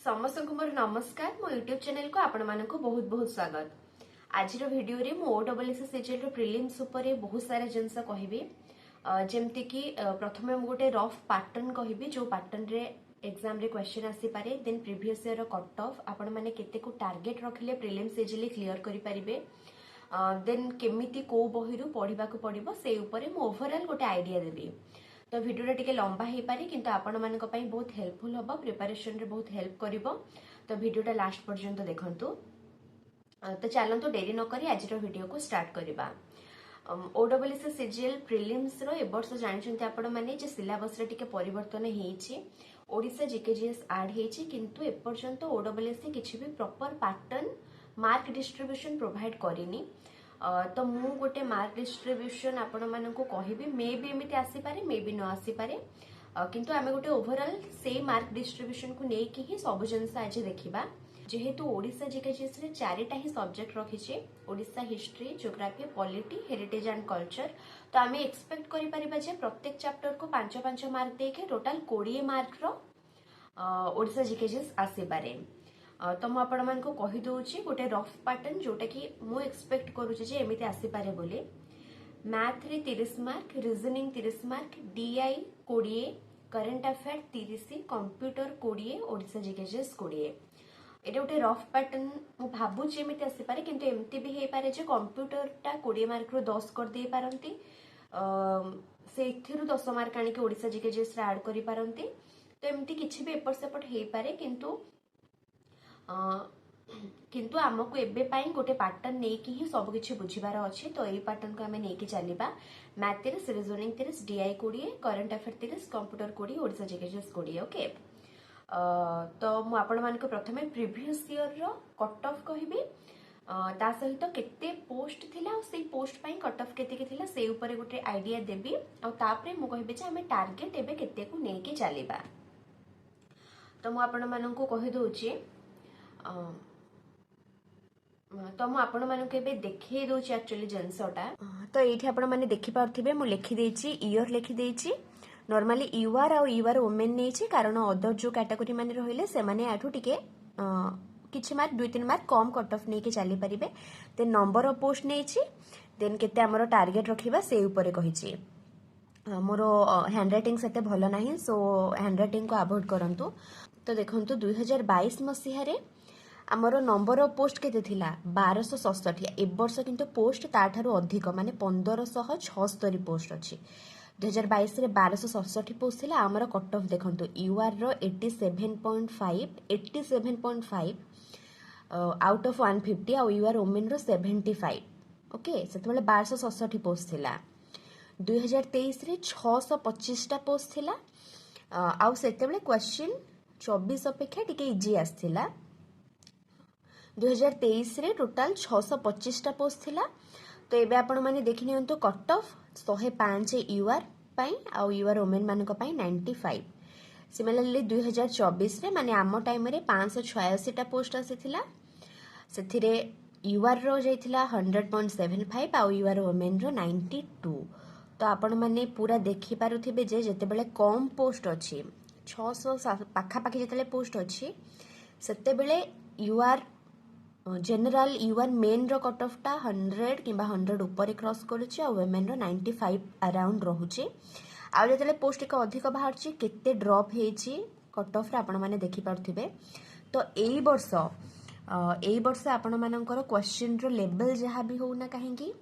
समस्त को मोर नमस्कार मो यूट्यूब चैनल को आपण मानक बहुत बहुत स्वागत। आज वीडियो रे मो ओडब्ल्यूएस सीजीएल रो प्रीलिम्स ऊपर बहुत सारा जिनस कहबी जेमति कि प्रथमे मु गोटे रफ पैटर्न कहबी जो पैटर्न रे एग्जाम रे क्वेश्चन आसी पारे देन प्रीवियस ईयर रो कट ऑफ आपण माने केते को टारगेट रखिले प्रीलिम्स इजीली क्लियर करि परिबे देन केमिति को बहिरु पढिबा को पडिबो से ऊपर मु ओवरऑल गोटे आईडिया देबी। तो वीडियो टिके लंबा हो पारे किंतु आपण मानक पई बहुत हेल्पफुल हबो प्रिपरेशन रे बहुत हेल्प करिवो। तो वीडियोटा लास्ट पर्यंत देखंतु। तो चलंतु डेरी न करी आज रो वीडियो को स्टार्ट करिबा। ओडब्ल्यूएस सीजीएल प्रीलिम्स रो ए वर्ष जानिछन्ते आपण माने जे सिलेबस रे टिके परिवर्तन हेछि ओडिसा जीकेजीएस ऐड हेछि किंतु ए पर्यंत ओडब्ल्यूएस किछि भी proper pattern mark distribution provide करिनी। तो मु गोटे मार्क डिस्ट्रीब्यूशन आपण मानक कहबी मे भी एमती आसी पारे मे भी न आसी पारे किंतु आमे गोटे ओवरऑल से मार्क डिस्ट्रीब्यूशन को नेकी ही सब जिनस आज देखिबा। जेहेतु ओडिसा जीकेजीएस रे चारिटा ही सब्जेक्ट रखिछे Odisha history geography polity heritage and culture. तो आमे एक्सपेक्ट करि परिबा जे प्रत्येक चैप्टर को 5-5 मार्क देके टोटल 20 मार्क रो ओडिसा जीकेजीएस आसी पारे। तो मु आपण मानक कहि दोछि गोटे रफ पैटर्न जोटा कि मु एक्सपेक्ट करूछि जे एमिति आसी पारे बोली। मैथ रे 30 mark reasoning 30 mark DI 20 current affair 30 computer 20 Odisha GK GS 20 एटा गोटे रफ पैटर्न मु भाबुछि एमिति आसी पारे किंतु एमती भी हे पारे जे कंप्यूटर टा 20 मार्क रो 10 कर दे पारंती से इथिरु 10 मार्क आनी के ओडिसा जीकेजीएस रे ऐड करि पारंती। तो एमती किछि भी एपट सेपट हे पारे किंतु आमको एबे पाई गोटे पैटर्न नेकी ही सब किछि बुझिबार अछि। तो एई पैटर्न को हमें नेकी चलीबा। Math 30 reasoning 30 DI 20 current affair 30 computer 20 Odisha GK GS 20 okay. तो मु आपण मानक प्रथमे प्रीवियस ईयर रो कट ऑफ कहबी ता सहित केते पोस्ट थिला और सेई पोस्ट पाई कट ऑफ केते के थिला से ऊपर गोटे आईडिया देबी और तापरे मु कहबी जे हमें टारगेट एबे केते को नेकी चलीबा। तो मु आपण मानक कहि दोछि तो मु आपण मानक एबे देखै दोछि एक्चुअली जिनसटा। तो एठी आपण माने देखि पारथिबे मु लिखि देछि ईयर लिखि देछि नॉर्मली यूआर और यूआर वुमेन नेछि कारण अदर जो कैटेगरी माने रहिले से माने आठु टिके किछि मार्क 2-3 मार्क कम कट ऑफ नेके चली परिबे। देन नंबर ऑफ पोस्ट नेछि देन केते हमरो टारगेट रखिबा से ऊपर कहिछि। मोरो हैंडराइटिंग सेते भलो नाही सो हैंडराइटिंग को अवॉइड करंतु। तो देखंतु 2022 मसिहा रे आमर नंबर ऑफ पोस्ट केते थिला 1267 ए वर्ष किंतु पोस्ट ताठारु अधिक माने 1576 पोस्ट अछि। 2022 रे 1267 पोस्ट थिला आमर कट ऑफ देखंतु यूआर रो 87.5 आउट ऑफ 150 और यूआर वुमेन रो 75 ओके सेतबेले 1267 पोस्ट थिला। 2023 रे 625 टा पोस्ट थिला आउ सेतबेले क्वेश्चन 24 अपेक्षा टिके इजी आस्थिला। 2023 रे टोटल 625 टा पोस्ट थिला। तो एबे आपण माने देखि नियंतु कट ऑफ 105 यूआर पाई आ यूआर वुमेन मानक पाई 95। सिमिलरली 2024 रे माने आमो टाइम रे 586 टा पोस्ट आसीथिला सेथिरे यूआर रो जाइथिला 100.75 आ यूआर वुमेन रो 92। तो आपण माने पूरा देखि पारुथिबे जे जेतेबेले कम पोस्ट अछि 600 पाखा पाखी जेतेले पोस्ट अछि सेतेबेले यूआर general यूआर main row cut of टा 100 किबा 100 ऊपर क्रॉस करूची आ वुमेन रो 95 अराउंड रहूची। आ जेतेले पोस्ट के अधिक बाहरची केते ड्रॉप हेची कट ऑफ रे आपण माने देखि पारथिबे। तो एई वर्ष आपण मानकर क्वेश्चन रो लेवल जहा भी हो ना काहेकी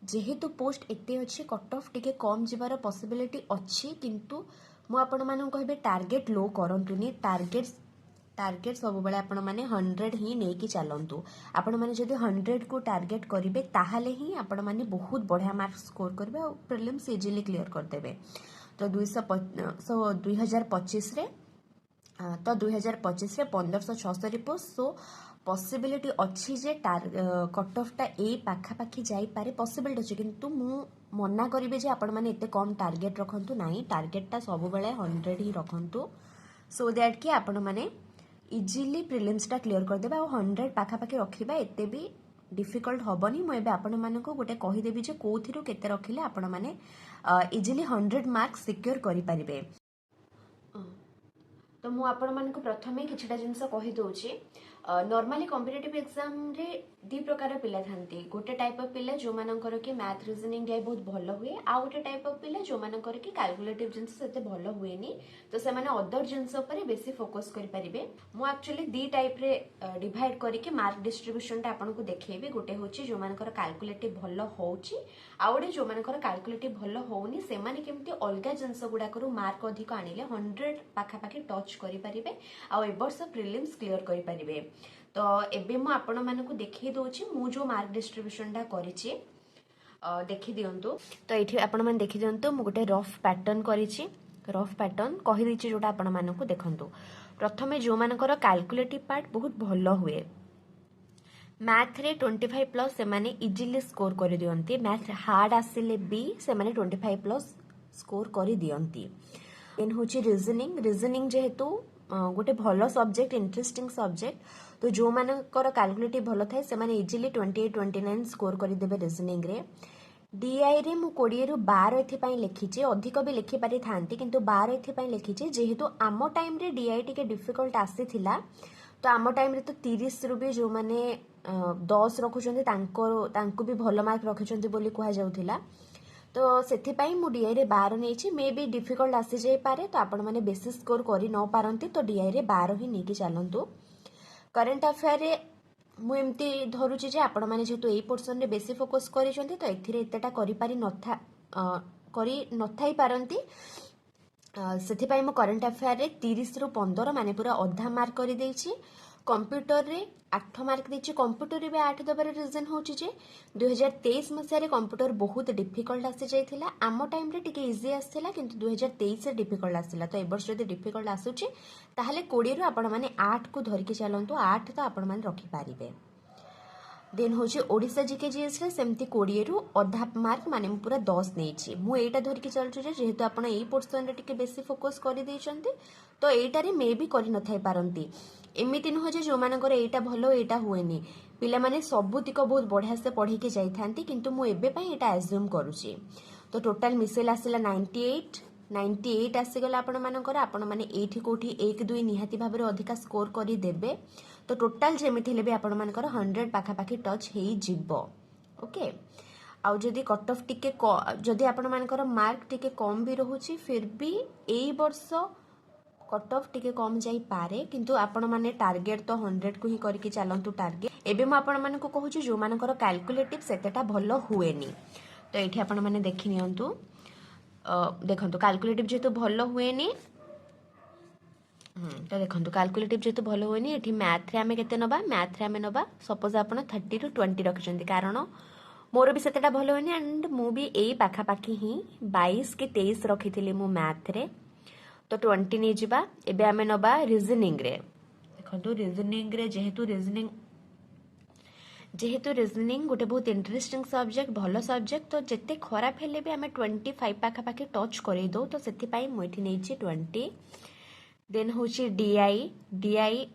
जेहेतु पोस्ट एते अछि कट ऑफ टिके कम जिबार पॉसिबिलिटी अछि किंतु मु आपण मानन कहबे टारगेट लो करंतुनी। टारगेट सब बेले आपण माने 100 ही नेकी चलंतु। आपण माने जदि 100 को टारगेट करिवे ताहाले ही आपण माने बहुत बढ़िया मार्क स्कोर करबे और प्रीलिम्स इजीली क्लियर कर देबे। तो 2025 रे 1576 पोस्ट सो पॉसिबिलिटी अच्छी जे कट ऑफ टा ए पाखा पाखी जाई पारे पॉसिबिलिटी अछि किंतु मु मना करिवे जे आपण माने एते कम टारगेट रखंतु नाही। टारगेट टा सब बेले 100 ही रखंतु सो दैट कि आपण माने इजीली प्रीलिम्स टा क्लियर कर देबा और 100 पाखा पाखी रखिबा एते भी डिफिकल्ट हबनी। मु एबे आपण मानको गोटे कहि देबी जे कोथिरु केते रखिले आपण माने इजीली 100 मार्क्स सिक्योर करि परिबे। तो तो मु आपण मानक प्रथमे किछटा जिंस कहि दउची नॉर्मली कॉम्पिटिटिव एग्जाम रे दी प्रकार पिला थांती गोटे टाइप ऑफ पिला जो मानकर कि मैथ रीजनिंग रे बहुत भलो हुए आ गोटे टाइप ऑफ पिला जो मानकर कि कैलकुलेटिव जिंस सेते भलो हुएनी तो से माने अदर जिंस ऊपर बेसी फोकस करि परिबे मु एक्चुअली दी टाइप रे डिवाइड करके मार्क डिस्ट्रीब्यूशन टा आपन को देखैबे गोटे होची जो मानकर कैलकुलेटिव भलो होउची आ गोटे जो मानकर कैलकुलेटिव भलो होउनी से माने केमती अलगा जिंस गुडा करू मार्क अधिक आनिले 100 पाखा पाखी टच करि परिबे आ ए वर्ष प्रीलिम्स क्लियर करि परिबे तो एबे मु आपण मानकु देखै दउची मु जो मार्क डिस्ट्रीब्यूशन टा करिछि देखि दियंतु तो एठी आपण मान देखि दियंतु मु गोटे रफ पैटर्न करिछि रफ पैटर्न कहि दिछि जोटा आपण मानकु देखंतु प्रथमे जो मानकर कैलकुलेटिव पार्ट बहुत भलो हुए मैथ रे 25 प्लस से माने इजीली स्कोर कर दियंती मैथ हार्ड आसिले भी से माने 25 प्लस स्कोर कर दियंती देन होची रीजनिंग जेहेतु गोटे भलो सब्जेक्ट इंटरेस्टिंग सब्जेक्ट तो जो मानकर कैलकुलेटिव भलो थाए से माने इजीली 28 29 स्कोर कर देबे रीजनिंग रे डीआई रे मु 20 रु 12 एथि लिखिचे अधिक भी लिखि पारि थांती किंतु 12 एथि लिखिचे जेहेतु आम टाइम रे डीआई टिके डिफिकल्ट आसीथिला तो आम टाइम रे तो 30 रु भी जो माने 10 रखुचंती तांको भी भलो मार्क रखुचंती बोली कुहा जाउथिला तो सेथिपाई मु डीआई रे 12 नेछि मे बी डिफिकल्ट आसी जाय पारे तो आपण माने बेसी स्कोर करि न पारंती तो डीआई रे 12 ही नेकी चलंतु करंट अफेयर रे मु एमती धरुछि जे आपण माने जेतु एई पोर्शन रे बेसी फोकस करिसंती तो एथिरे एतेटा करि पारि नथा करि नथाई पारंती सेथिपाई मु करंट अफेयर रे 30 रु 15 माने पूरा अधा मार्क करि देछि कंप्यूटर रे 8 मार्क देछि कंप्यूटर रे भी 8 दबार रीजन होछि जे 2023 मसिया रे कंप्यूटर बहुत डिफिकल्ट आसी जाइथिला आम टाइम रे टिके इजी आसिला किंतु 2023 से डिफिकल्ट आसिला तो ए वर्ष जदी डिफिकल्ट आसुछि ताहाले 20 रु आपण माने 8 को धरि के चलंतु 8 तो आपण माने रखि पारिबे देन होछि ओडिसा जीके जीएस रे सेमती 20 रु अधा मार्क माने पूरा 10 नेछि मु एटा धरि के चलछु जे जेहेतु आपण एई पोर्शन रे टिके बेसी फोकस करि दैछंती तो एटा रे मे भी करि न थाई पारंती एमिति नुह जे जो मानकर एटा भलो एटा हुएनी पिला माने सबुतिक बहुत बढ़िया से पढ़ी के जाई थांती किंतु मु एबे पई एटा अज्यूम करूची तो टोटल मिसेल आसिला 98 आसीगला आपण माने एठी कोठी 1 2 निहाती भाबरे अधिका स्कोर करी देबे तो टोटल जेमिति लेबे आपण मानकर 100 पाखा पाखी टच हेई जिवो ओके आउ जदी कट ऑफ टिके जदी आपण मानकर मार्क टिके कम भी रहूची फिर भी एई वर्ष कट ऑफ टिके कम जाई पारे किंतु आपण माने टारगेट तो 100 को ही करके चलंतु टारगेट एबे म आपण माने को कहूची जो मानकर कैलकुलेटिव सेतेटा भलो हुएनी तो एठी आपण माने देखि नियंतु देखंतु कैलकुलेटिव जेतु भलो हुएनी तो देखंतु कैलकुलेटिव जेतु भलो हुएनी एठी मैथ रे हमें केते नबा मैथ रे हमें नबा सपोज आपण 30 रु 20 रखचंती कारण मोर भी सेतेटा भलो हुएनी एंड मु भी एई पाखा पाखी ही 22 के 23 रखिथिली मु मैथ रे तो 20 नहीं जिबा एबे हमें नबा रीजनिंग रे देखंतु रीजनिंग रे जेहेतु रीजनिंग गोटे बहुत इंटरेस्टिंग सब्जेक्ट भलो सब्जेक्ट तो जेते खराब हेले भी हमें 25 पाखा पाखी टच करे दो तो सेति पाई मु एठी नै छी 20 देन होची डीआई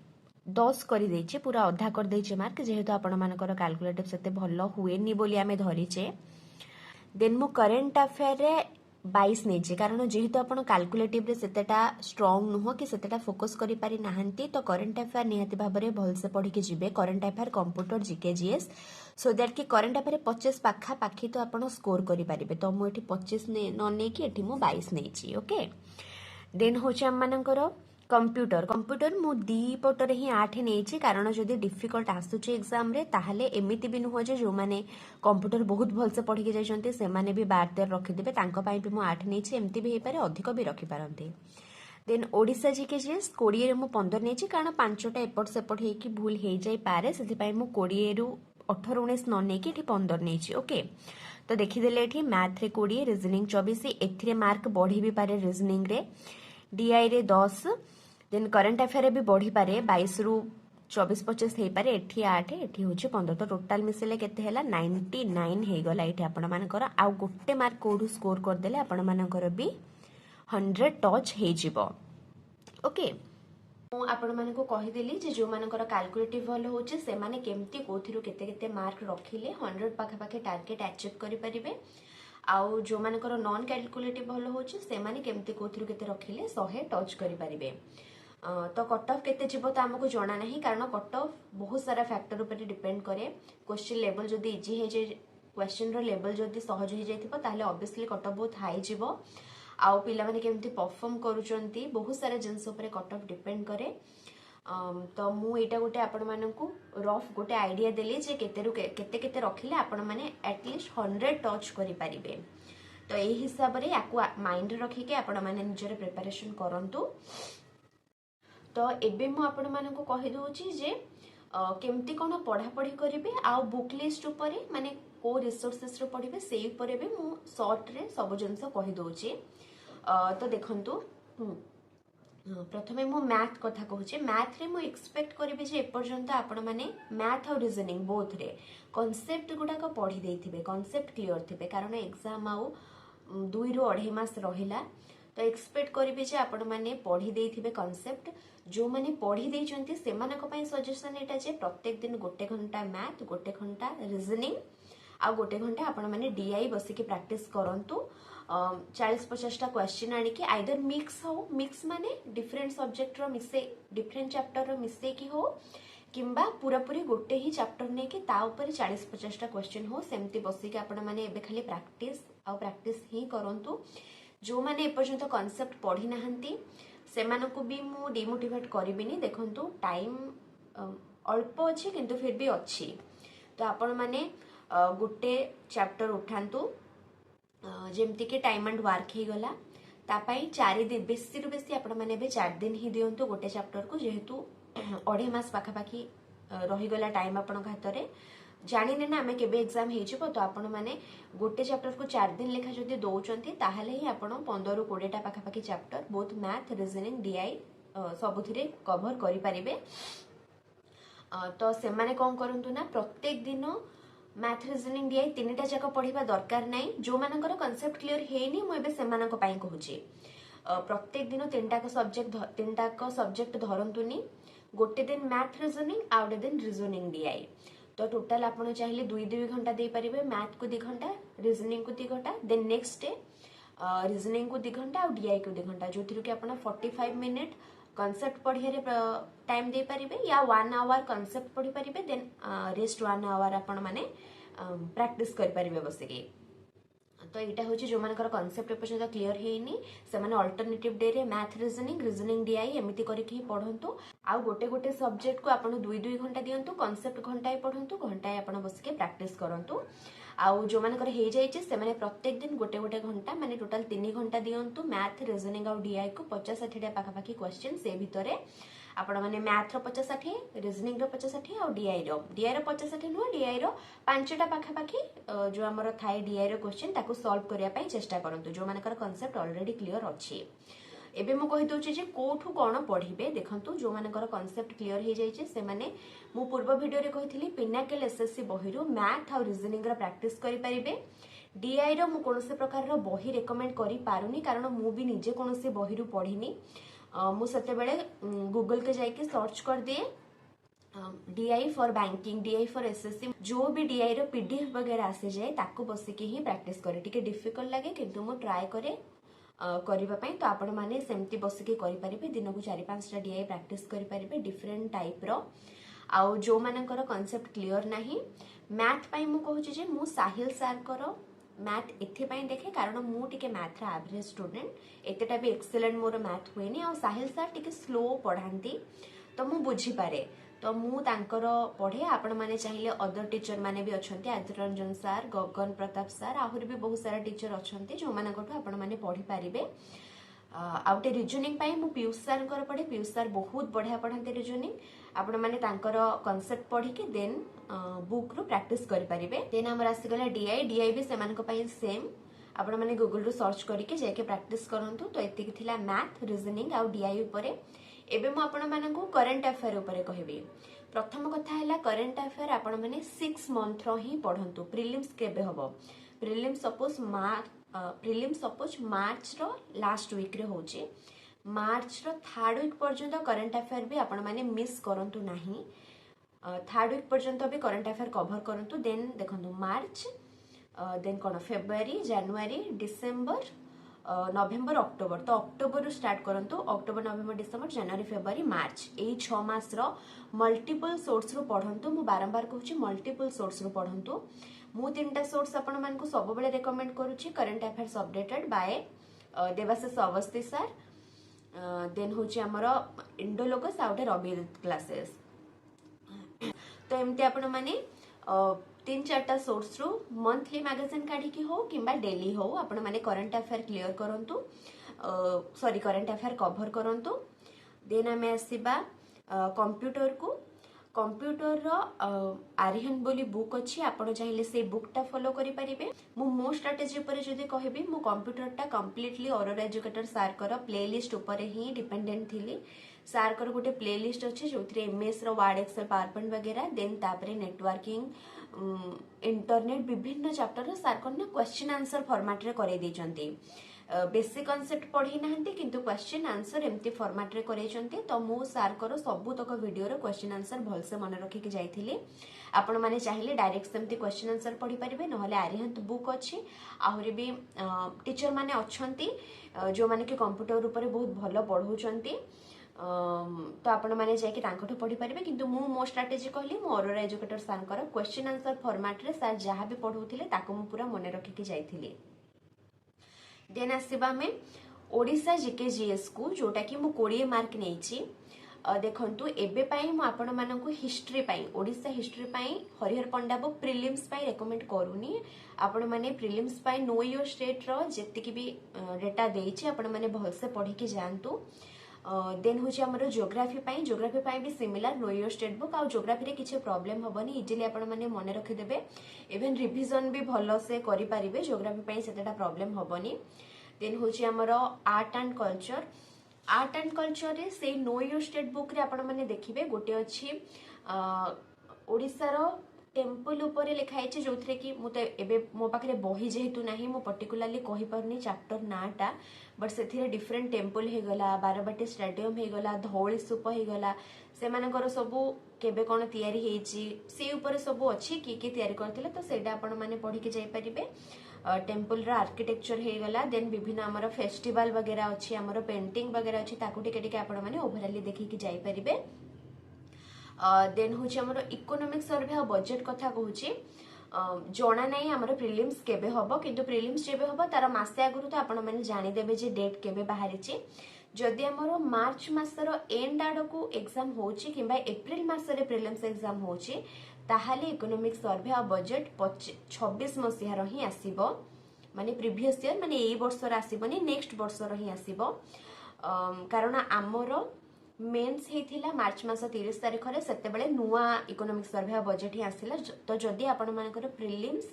10 करी देछि पूरा अधा कर देछि मार्क जेहेतु आपण मानकर कैलकुलेटिव सेते भलो हुएनी बोली हमें धरिचे देन मु करंट अफेयर रे 22 नेछि कारण जेहेतु आपण कैलकुलेटिव रे सेतेटा स्ट्रांग नुह कि सेतेटा फोकस करि पारि नाहंती तो करंट अफेयर निहाती भाबरे भल से पढी के जिबे current affair computer GK GS so that कि करंट अफेयर 25 पाखा पाखी तो आपण स्कोर करि पारिबे तो मु एठी 25 न नै कि एठी मु 22 नेछि ओके देन होछि हम मानकर कंप्यूटर मु दी पटर ही 8 नेछि कारण जदी डिफिकल्ट आसुची एग्जाम रे ताहाले एमिति भी नुह जे जो माने कंप्यूटर बहुत भल से पढी के जाइछन्ते से माने भी 12 रखि देबे तांको पाई भी मु 8 नेछि एमिति भी हे पारे अधिक भी रखि पारंती देन ओडिसा जीके जीएस 20 रे मु 15 नेछि कारण पांचटा एपट सेपट हे कि भूल हे जाई पारे सेति पाई मु 20 रु 18 19 न नेकी एठी 15 नेछि ओके तो देखि देले एठी मैथ रे 20 रीजनिंग 24 एथिरे मार्क बढ़ी भी पारे रीजनिंग रे डीआई रे 10 देन करंट अफेयर भी बढ़ी पारे 22 रु 24-25 हे पारे एठी 8 एठी होची 15 तो टोटल मिसले केते हैला 99 हे गला एठी आपण मानकर आ गोटे मार्क कोडू स्कोर कर देले आपण मानकर भी 100 टच हे जिवो ओके मु आपण मानको कहि देली जे जो मानकर कैलकुलेटिव भलो होची से माने केमती कोथिरु केते केते मार्क रखिले 100 पाखा पाखे टारगेट अचीव करि परिबे आउ जो मानकर नॉन कैलकुलेटिव भलो होची से माने केमती कोथिरु केते रखिले 100 टच करि परिबे तो कट ऑफ केते जीवो तो हमको जाना नहीं, कारण कट ऑफ बहुत सारा फैक्टर ऊपर डिपेंड करे। क्वेश्चन लेवल जदी इजी हे जे, क्वेश्चन रो लेवल जदी सहज हो जाइथिबो ताहले ऑब्वियसली कट ऑफ बहुत हाई जीवो। आउ पिला माने केमती परफॉर्म करूचंती बहुत सारा जिंस ऊपर कट ऑफ डिपेंड करे। तो मु एटा गोटे आपण मानकू रफ गोटे आइडिया देली जे केते केते रखिले आपण माने एटलीस्ट 100 टच करि परिबे। तो एही हिसाब रे याकू माइंड रखी के आपण माने निजरे प्रिपरेशन करंतु। तो एबे मु आपण मानकू कहि दोची जे केमती कोन पढ़ा पढ़ी करिवे आ बुक लिस्ट ऊपर माने को रिसोर्सेस रो पढ़िबे सेही ऊपर भी मु शॉर्ट रे सब जिंस कहि दोची। तो देखंतु प्रथमे मु मैथ कथा कहूचे। मैथ रे मु एक्सपेक्ट करिबे जे एपर्यंत आपण माने मैथ और रीजनिंग बोथ रे कांसेप्ट गुडा को पढ़ी देथिबे, कांसेप्ट क्लियर थिबे, कारण एग्जाम आउ 2 ରୁ 2.5 मास रहिला। तो एक्सपेक्ट करिबे जे आपण माने पढ़ी देथिबे कांसेप्ट। जो माने पढ़ी देइचंती सेमानक पय सजेशन एटा जे प्रत्येक दिन 1 घंटा मैथ, 1 घंटा रीजनिंग आ 1 घंटा आपण माने डीआई बसी के प्रैक्टिस करंतु। 40-50 टा क्वेश्चन आनी कि आइदर मिक्स हो, मिक्स माने डिफरेंट सब्जेक्ट रो मिसे, डिफरेंट चैप्टर रो मिसे की हो, किंबा पूरा पूरी गोटे ही चैप्टर ने कि ता ऊपर 40-50 टा क्वेश्चन हो, सेमती बसी के आपण माने एबे खाली प्रैक्टिस ही करंतु। जो माने एपर्यंत कांसेप्ट पढ़ी नाहंती सेमानकु भी मु डिमोटिवेट करिबिनी। देखंतु टाइम अल्प अछि किंतु फिर भी अछि। तो आपण माने गोटे चैप्टर उठांतु, जेमती के टाइम एंड वर्क ही गला तापाई 4 दिन बेसी रु बेसी आपण माने बे 4 दिन ही दियंतु गोटे चैप्टर को, जेहेतु 2.5 मास पाखा पाखी रही गला टाइम आपण हाथ रे। जानिने ना हमें केबे एग्जाम हे जिवो, तो आपण माने गोटे चैप्टर को 4 दिन लेखा जदी दोउचंती ताहाले ही आपण 15 ରୁ 20 टा पाखा पाखी chapter both math, reasoning, DI सबुथिरे कवर करि परिबे। तो से माने कोन करंतु ना प्रत्येक दिन मैथ, रीजनिंग, डीआई 3टा जाक पढ़िबा दरकार नाही। जो मानकर कांसेप्ट क्लियर हेनी मु एबे सेमानक पई कहूची प्रत्येक दिन 3टा को सब्जेक्ट धरंतुनी। गोटे दिन मैथ, रीजनिंग आ गोटे दिन रीजनिंग, डीआई। तो टोटल आपण चाहिले 2 घंटा दे परिबे, मैथ को 2 घंटा, रीजनिंग को 2 घंटा, देन नेक्स्ट डे रीजनिंग को 2 घंटा और डीआई को 2 घंटा, जो थ्रू कि आपण 45 मिनिट कांसेप्ट पढ़ियारे टाइम दे परिबे या 1 आवर कांसेप्ट पढ़ी परिबे, देन रेस्ट 1 आवर आपण माने प्रैक्टिस कर परिबे बसिके। तो यहाँ हूँ जो मानकर कांसेप्ट पर्यटन क्लियर हेनी से माने अल्टरनेटिव डे रे मैथ, रीजनिंग, डीआई एमती करके पढ़ंतु। आउ गोटे गोटे सब्जेक्ट को आपण 2 घंटा दियंतु, कांसेप्ट घंटाए पढ़ंतु, घंटाए आपण बसिके प्रैक्टिस करंतु। आउ जो मानकर हे जाइए से माने प्रत्येक दिन गोटे गोटे घंटा माने टोटल 3 घंटा दियंतु। मैथ, रीजनिंग और डीआई को 50-60 पाखापाखि क्वेश्चन से भितर आपण माने मैथ रो 50-60, रीजनिंग रो 50-60 और डीआई रो 50-60 नुह, डीआई रो 5टा पाखापाखि जो हमर थाए डीआई रो क्वेश्चन ताको सॉल्व करिया पई चेष्टा करंतु, जो मानकर कांसेप्ट ऑलरेडी क्लियर अछि। एबे मु कहि दोछि जे कोठु कोन पढ़िबे। देखंतु जो मानकर कांसेप्ट क्लियर हे जाइछे से माने मु पूर्व वीडियो रे कहिथिली पिनाकल एसएससी बही रो मैथ और रीजनिंग रो प्रैक्टिस करि परिबे। डीआई रो मु कोनोसे प्रकार रो बही रेकमेंड करि पारुनी, कारण मु भी निजे कोनोसे बही रो पढ़िनी। मु सते बेले गूगल के जाइके सर्च कर दिए DI for banking, DI for SSC, जो भी डीआई रो पीडीएफ वगैरह आसे जाए ताको बसिके ही प्रैक्टिस करे। टिके डिफिकल्ट लागे किंतु मु ट्राई करे करिबा पई। तो आपण माने सेमती बसिके करि परिबे, दिन को 4-5टा डीआई प्रैक्टिस करि परिबे डिफरेंट टाइप रो। आउ जो मानकर कांसेप्ट क्लियर नाही मैथ पई मु कहूची जे मु साहिल सर करो मैथ एथि पई देखे, कारण मु टिके मैथ रा एवरेज स्टूडेंट, एतेटा भी एक्सीलेंट मोर मैथ हुएनी। आ साहिल सर टिके स्लो पढ़ांती तो मु बुझी पारे, तो मु तांकर पढ़े। आपण माने चाहिए अदर टीचर माने भी अछंती, आदित्य रंजन सर, गगन प्रताप सर, आहुरी भी बहुत सारा टीचर अछंती जो मानकठु आपण माने पढ़ी पारिबे। आउटे रीजनिंग पाई मु पीयूष सर कर पढ़े। पीयूष सर बहुत बढ़िया पढ़ाते रीजनिंग। आपण माने तांकर कांसेप्ट पढ़ी के देन बुक रो प्रैक्टिस करि परिबे। देन हमर आसी गला डीआई। डीआई भी सेमान को पाई सेम, आपण माने गूगल रो सर्च करके जाके प्रैक्टिस करंतु। तो एतिक थिला मैथ, रीजनिंग आ डीआई ऊपरे। एबे मु आपण मानकु करंट अफेयर ऊपरे कहबी। प्रथम कथा हैला करंट अफेयर आपण माने 6 मंथ रो ही पढ़ंतु। प्रीलिम्स केबे हबो? प्रीलिम्स सपोज मार्च रो लास्ट वीक रे होची। मार्च रो 3rd वीक पर्यंत करंट अफेयर भी आपण माने मिस करंतु नाही। 3rd वीक पर्यंत भी करंट अफेयर कवर करंतु। देन देखंतु मार्च, देन कोन फेब्रुआरी, जनवरी, डिसेंबर, नवेम्बर अक्टोबर तो अक्टोबर स्टार्ट करंतु अक्टोबर नवेम्बर डिसेम्बर जनवरी फेब्रुआरी मार्च एई 6 मास रो मल्टीपल सोर्स रु पढंतु मु बारंबार कहूची मल्टीपल सोर्स रु पढंतु मु तीनटा सोर्स आपण मानकु सब बेले रेकमेंड करूची current affairs updated by Debashish Awasthi sir then होची हमर इंडोलोगस आउटे रवि क्लासेस तो एमती आपण माने 3-4टा सोर्स रु मंथली मैगजीन काढी की हो किंबा डेली हो आपण माने करंट अफेयर क्लियर करंतु सॉरी करंट अफेयर कवर करंतु देन आमे आसीबा कंप्यूटर को कंप्यूटर रो आर्यन बोली बुक अच्छी आपण चाहिले से बुकटा फॉलो करि परिबे मो स्ट्रेटजी पर जदी कहबी मो कंप्यूटरटा कंप्लीटली ऑरर एजुकेटर सार कर प्लेलिस्ट ऊपर ही डिपेंडेंट थिली सार कर गोटे प्लेलिस्ट अच्छे जो एमएस रो वर्ड एक्सेल पावर पॉइंट वगैरह देन तापरे नेटवर्किंग इंटरनेट विभिन्न चैप्टर सार करना क्वेश्चन आंसर फॉर्मेट रे करे दैचंती बेसिक कॉन्सेप्ट पढ़ी नाहंती किंतु क्वेश्चन आंसर एमती फॉर्मेट रे करे चंती तो मो सार करो सबु तक वीडियो रो क्वेश्चन आंसर भलसे मन रखी के जाइथिली आपण माने चाहिले डायरेक्ट सेमती क्वेश्चन आंसर पढ़ी परिबे नहले आर्यहंत बुक अछि आहुरी भी टीचर माने अछंती जो माने कि कंप्यूटर ऊपर बहुत भलो पढौचंती तो आपण माने जाय कि तांकठो पढ़ी परिबे किंतु मु मो स्ट्रेटजी कहली मो ऑरर एजुकेटर सांकर क्वेश्चन आंसर फॉर्मेट रे सार जहां भी पढौथिले ताको मु पूरा मन रखी के जाइथिली देन आसीबा में ओडिशा जीके जीएस को जोटा कि मु 20 मार्क नेछि देखंतु एबे पाई मु आपण मानकु हिस्ट्री पाई ओडिशा हिस्ट्री पाई हरिहर पंडा बुक प्रीलिम्स पाई रेकमेंड करूनी आपण माने प्रीलिम्स पाई नो योर स्टेट रो जेतिकी भी डेटा देछि आपण माने भलसे पढी के जानतु देन होची हमरो ज्योग्राफी पाई भी similar know your state book आ ज्योग्राफी रे किछ प्रॉब्लम हबनी इजीली आपण माने मने रखि देबे इवन रिवीजन भी भलो से करि परिबे ज्योग्राफी पाई सेटा प्रॉब्लम हबनी देन होची हमरो आर्ट एंड कल्चर रे से नो योर स्टेट बुक रे आपण माने देखिबे गोटे अछि ओडिसा रो टेम्पल ऊपर लिखा है जो कि मुझे एबे मो पाखे बही जेहेतु नाही मो पर्टिकुलरली कहि परनी चैप्टर नाटा बट से डिफरेंट टेम्पल हो गला बारबाटी स्टेडियम हो गला धौली स्तूप हो गला से मानकर सबु केबे कोन तयारी हेची से ऊपर सबु अछि की तयारी करथिले तो सेटा आपण माने पढी के जाई परिबे टेम्पल रा आर्किटेक्चर हो गला देन विभिन्न हमर फेस्टिवल वगैरह अछि हमर पेंटिंग वगैरह अछि ताकू टिके आपण माने ओवरऑली देखि के जाई परिबे देन होची हमर इकोनॉमिक सर्वे और बजेट कथा कहूची जना नहीं हमर प्रीलिम्स केबे हबो किंतु प्रीलिम्स जेबे हबो तार मासे आगुरु तो आपण माने जानि देबे जे डेट केबे बाहरी छि जदि हमर मार्च मासर एंड आडकू एग्जाम होची किंबा एप्रिल मासरे प्रीलिम्स एग्जाम होची ताहाले इकोनॉमिक सर्वे और बजेट 26 मसिहा रही आसीबो माने प्रीवियस ईयर माने एई वर्ष रा आसीबोनी नेक्स्ट वर्ष रही आसीबो कारण हमर मेन्स हेथिला मार्च मास 30 तारिख रे सेते बेले नुवा इकोनॉमिक सर्वे बजेट ही आसिला तो जदि आपण मानकर प्रीलिम्स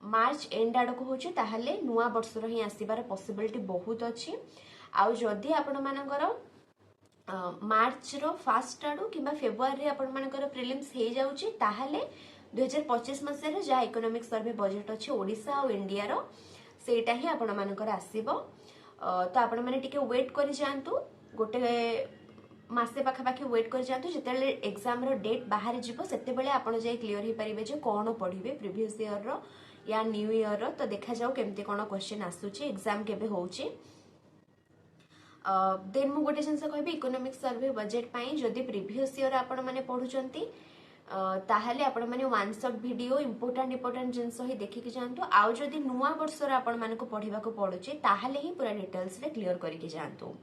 मार्च एंड आडको होची ताहाले नुवा वर्ष रही आसीबार पॉसिबिलिटी बहुत अछि आ जदि आपण मानकर मार्च रो फर्स्ट आडू किबा फेब्रुआरी रे आपण मानकर प्रीलिम्स हे जाउची ताहाले 2025 मास रे जा इकोनॉमिक सर्वे बजेट अछि ओडिसा और इंडिया रो सेटा ही आपण मानकर आसीबो तो आपण माने टिके वेट करि जानतु गोटे मासे पाखापाखि वेट कर जातु जिते एग्जाम रो डेट बाहर जीवो सेते बेले आपण जाई क्लियर ही परिबे जे कोन पढिबे प्रीवियस ईयर रो या न्यू ईयर रो तो देखा जाऊ केमती कोन क्वेश्चन आसुची एग्जाम केबे होउची देन मु गोटे जिंस कहबी इकोनॉमिक सर्वे बजेट पाई जदी प्रीवियस ईयर आपण माने पढुचंती ताहले आपण माने वन शॉट वीडियो इंपोर्टेंट जिंस ही देखि के जानतु आ जदी नुवा वर्ष रो आपण माने को पढिबा को पडुची ताहले ही पूरा डिटेल्स रे क्लियर करि के जानतु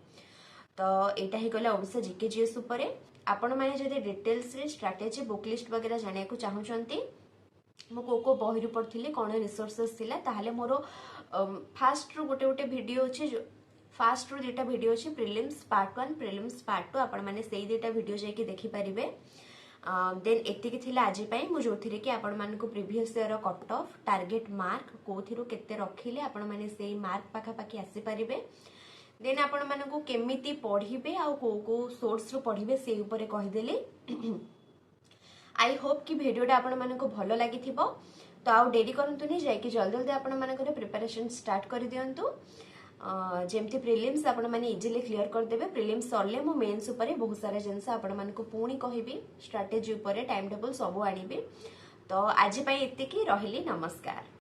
तो एटा ही गला ओडिशा जीके जीएस ऊपर आपण माने जदि डिटेल्स रे स्ट्रेटजी बुक लिस्ट वगैरह जानिया को चाहुचंती मो को बही रू पढ़थिले कोन रिसोर्सेस थिला ताहले मोरो फास्ट रू गोटे वीडियो अछि फास्ट रू डेटा वीडियो अछि प्रीलिम्स पार्ट 1 प्रीलिम्स पार्ट 2 आपण माने सेही डेटा वीडियो जाय के देखि परिबे देन एतिकी थिला आजि पई मु जोथिरे कि आपण मान को previous year cut off target mark कोथिरु केते रखिले आपण माने सेही मार्क पाखा पाखी आसी परिबे देन आपण मानकु केमिति पढिबे आ को सोर्स रो पढिबे से ऊपर कहि देले आई होप कि वीडियोटा आपण मानकु भलो लागिथिबो तो आउ डेरी करंतुनी जाय कि जल्दी जल्दी आपण मानकर प्रिपरेशन स्टार्ट कर दियंतु जेमती प्रीलिम्स आपण माने इजीली क्लियर कर देबे प्रीलिम्स सरले मो मेंस ऊपर बहुत सारा जिंस आपण मानकु पुणी कहिबी स्ट्रेटजी ऊपर टाइम टेबल सब आनिबे तो आज पई एतिकी रहिली नमस्कार।